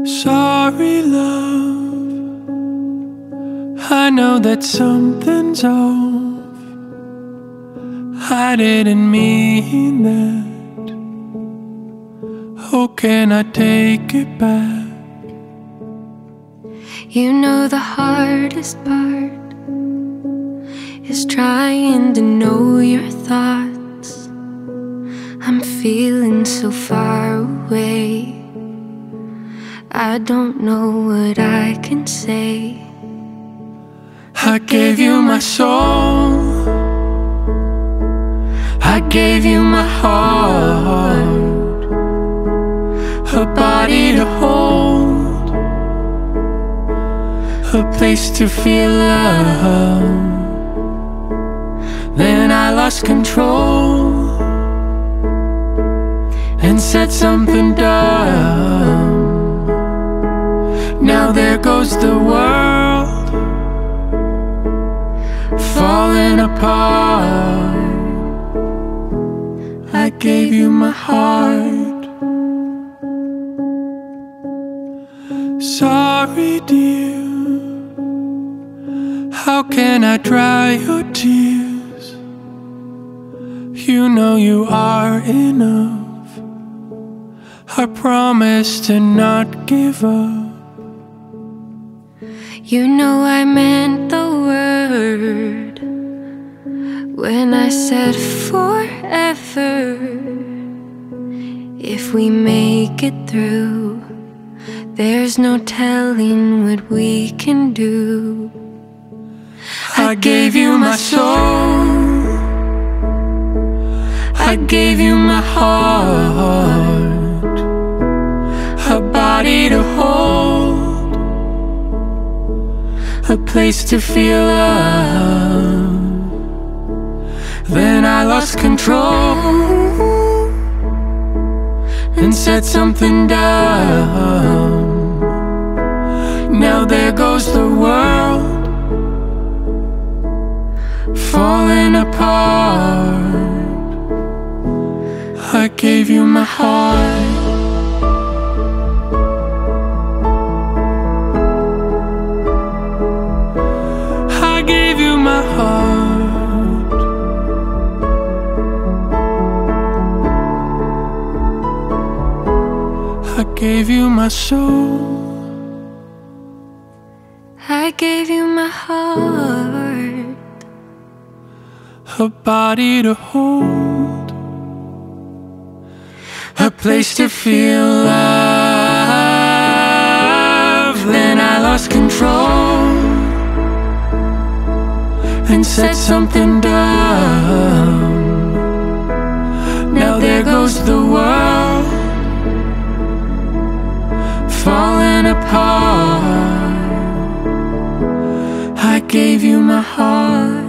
Sorry, love, I know that something's off. I didn't mean that. Oh, can I take it back? You know the hardest part is trying to know your thoughts. I'm feeling so far away, I don't know what I can say. I gave you my soul, I gave you my heart, a body to hold, a place to feel love. Then I lost control and said something dumb. Now there goes the world, falling apart. I gave you my heart. Sorry, dear, how can I dry your tears? You know you are enough. I promise to not give up. You know I meant the word when I said forever. If we make it through, there's no telling what we can do. I gave you my soul, I gave you my heart, a body to hold, a place to feel love. Then I lost control and said something dumb. Now there goes the world, falling apart. I gave you my heart. I gave you my heart. I gave you my soul. I gave you my heart, a body to hold, a place to feel love. Then I lost control and said something dumb. Now there goes the world, falling apart. I gave you my heart.